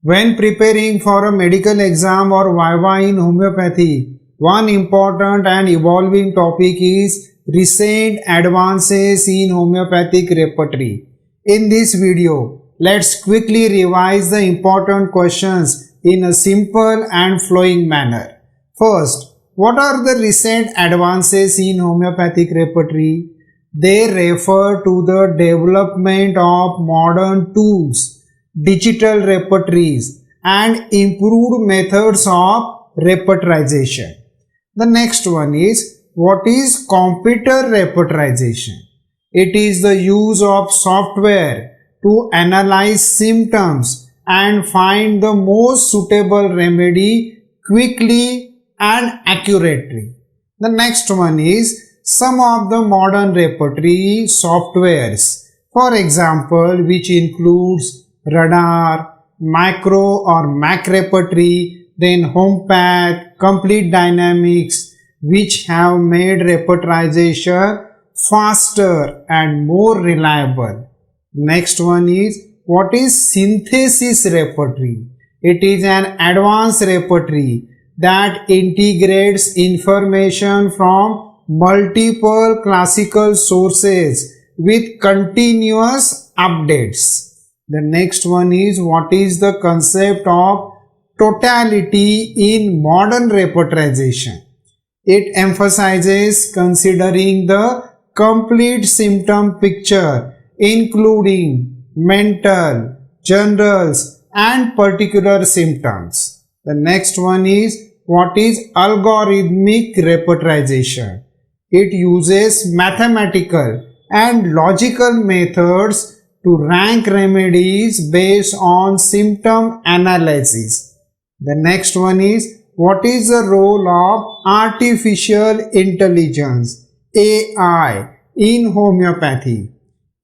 When preparing for a medical exam or viva in homeopathy, one important and evolving topic is recent advances in homeopathic repertory. In this video, let's quickly revise the important questions in a simple and flowing manner. First, what are the recent advances in homeopathic repertory? They refer to the development of modern tools, digital repertories, and improved methods of repertorization. The next one is, what is computer repertorization? It is the use of software to analyze symptoms and find the most suitable remedy quickly and accurately. The next one is some of the modern repertory softwares, for example, which includes radar, macro or mac repertory, then homepath, complete dynamics, which have made repertorization faster and more reliable. Next one is, what is synthesis repertory? It is an advanced repertory that integrates information from multiple classical sources with continuous updates. The next one is, what is the concept of totality in modern repertorization? It emphasizes considering the complete symptom picture, including mental, generals, and particular symptoms. The next one is, what is algorithmic repertorization? It uses mathematical and logical methods to rank remedies based on symptom analysis. The next one is, what is the role of artificial intelligence, AI, in homeopathy?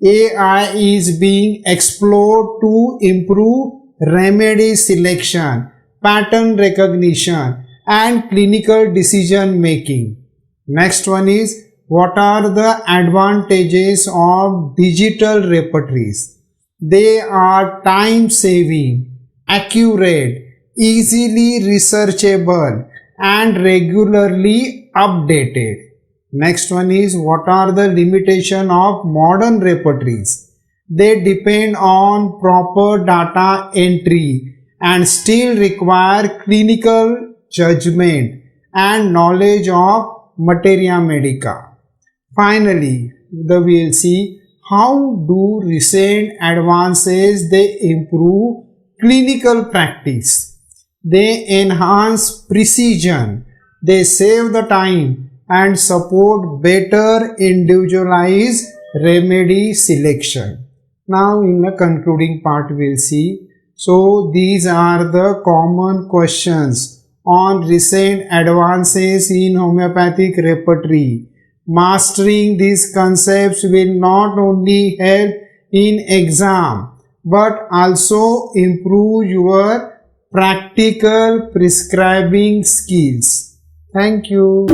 AI is being explored to improve remedy selection, pattern recognition, and clinical decision making. Next one is, what are the advantages of digital repertories? They are time saving, accurate, easily researchable, and regularly updated. Next one is, what are the limitations of modern repertories? They depend on proper data entry and still require clinical judgment and knowledge of materia medica. Finally, we will see how do recent advances they improve clinical practice. They enhance precision, they save the time and support better individualized remedy selection. Now in the concluding part we will see. So these are the common questions on recent advances in homeopathic repertory. Mastering these concepts will not only help in exam but also improve your practical prescribing skills. Thank you.